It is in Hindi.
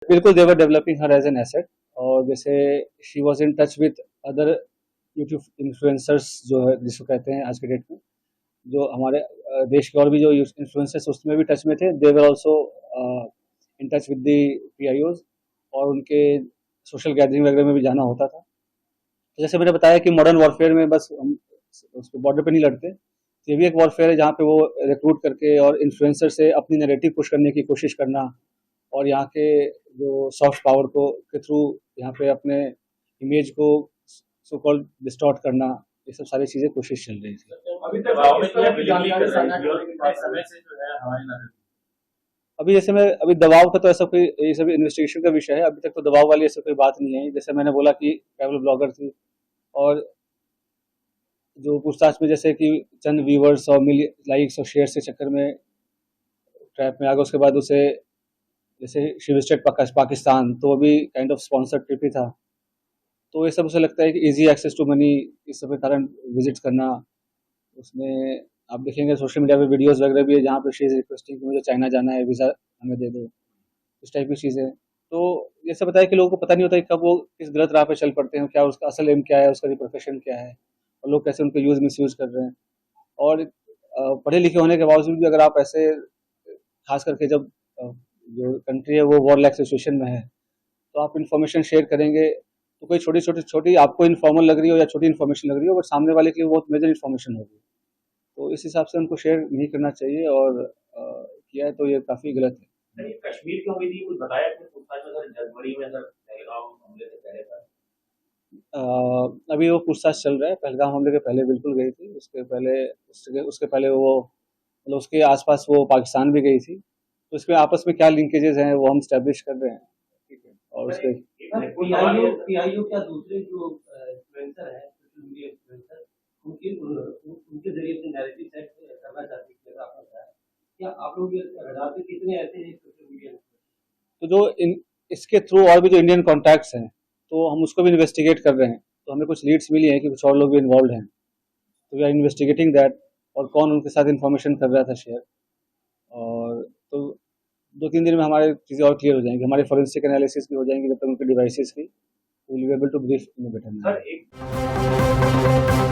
बिल्कुल, they were developing her as an asset. और जैसे she was in touch with other YouTube influencers जो है जिसको कहते हैं आज के डेट में, जो हमारे देश के और भी जो इन्फ्लुएंसर्स उसमें भी टच में थे। They were also in touch with the PIOs, और उनके सोशल गैदरिंग वगैरह में भी जाना होता था। तो जैसे मैंने बताया कि मॉडर्न वॉरफेयर में बस हम उसको बॉर्डर पे नहीं लड़ते। ये भी एक वॉरफेयर है जहाँ पे वो रिक्रूट करके और इन्फ्लुएंसर से अपनी नैरेटिव पुश करने की कोशिश करना, और यहाँ के जो सॉफ्ट पावर को के थ्रू यहाँ पे अपने इमेज को सो कॉल्ड डिस्टॉर्ट करना, ये सब सारी चीजें कोशिश चल रही थी। अभी तक दबाव में क्या willingly कर रही थी और कितने समय से जो है हमारी नजर। अभी जैसे मैं अभी दबाव का तो ऐसा कोई, ये सब इन्वेस्टिगेशन का विषय है। अभी तक तो दबाव वाली ऐसा कोई बात नहीं है। जैसे मैंने बोला कि ट्रैवल ब्लॉगर थी, और जो पूछताछ में जैसे कि चंद व्यूवर्स और लाइक्स और शेयर के चक्कर में ट्रैप में आ गया, उसके बाद उसे जैसे शी विजिटेड पाकिस्तान, तो वो भी काइंड ऑफ स्पॉन्सर्ड ट्रिप ही था। तो ये सब उसे लगता है कि इजी एक्सेस टू मनी, इस सब के कारण विजिट करना। उसमें आप देखेंगे सोशल मीडिया पे वीडियोस वगैरह भी है जहाँ पे शी इज रिक्वेस्टिंग कि मुझे चाइना जाना है, वीज़ा हमें दे दो, इस टाइप की चीज़ें। तो ये सब बताया कि लोगों को पता नहीं होता कि कब वो किस गलत राह पे चल पड़ते हैं, क्या उसका असल एम क्या है, उसका प्रोफेशन क्या है, और लोग कैसे उनको यूज़ मिस यूज़ कर रहे हैं। और पढ़े लिखे होने के बावजूद भी अगर आप ऐसे, खास करके जब जो कंट्री है वो वॉर लाइक सिचुएशन में है, तो आप इन्फॉर्मेशन शेयर करेंगे तो कोई छोटी आपको इन्फॉर्मल लग रही हो या छोटी इन्फॉर्मेशन लग रही हो, बट सामने वाले के लिए बहुत मेजर इन्फॉर्मेशन होगी। तो इस हिसाब से उनको शेयर नहीं करना चाहिए, और किया है तो ये काफ़ी गलत है। नहीं, कश्मीर क्यों गई थी कुछ बताया कि पूछताछ में सर जनवरी में सर पहलगाम हमले से पहले था। अभी वो पूछताछ चल रहा है। पहलगाम हमले के पहले बिल्कुल गई थी, उसके पहले उसके पहले वो मतलब उसके आसपास वो पाकिस्तान भी गई थी। तो इसमें आपस में क्या लिंकेजेस हैं वो हम स्टैब्लिश कर रहे हैं, ठीक है। और उसके पीआईओ क्या दूसरे जो इन्फ्लुएंसर है, सोशल मीडिया इन्फ्लुएंसर, उनके जरिए अपने नैरेटिव सेट करना चाहते हैं, जैसा आपने बताया। क्या आप लोग ये रडार पे कितने ऐसे हैं सोशल मीडिया? तो जो इसके थ्रू और भी जो इंडियन कॉन्टैक्ट्स हैं, तो हम उसको भी इन्वेस्टिगेट कर रहे हैं। तो हमें कुछ लीड्स मिली हैं कि कुछ और लोग भी इन्वॉल्व हैं, तो वी आर इन्वेस्टिगेटिंग दैट, और कौन उनके साथ इन्फॉर्मेशन कर रहा था शेयर। और तो 2-3 दिन में हमारे चीज़ें और क्लियर हो जाएंगी, हमारे फॉरेंसिक एनालिसिस भी हो जाएंगे जब तक उनके डिवाइसेस की, will be able to brief in a better manner. Sir एक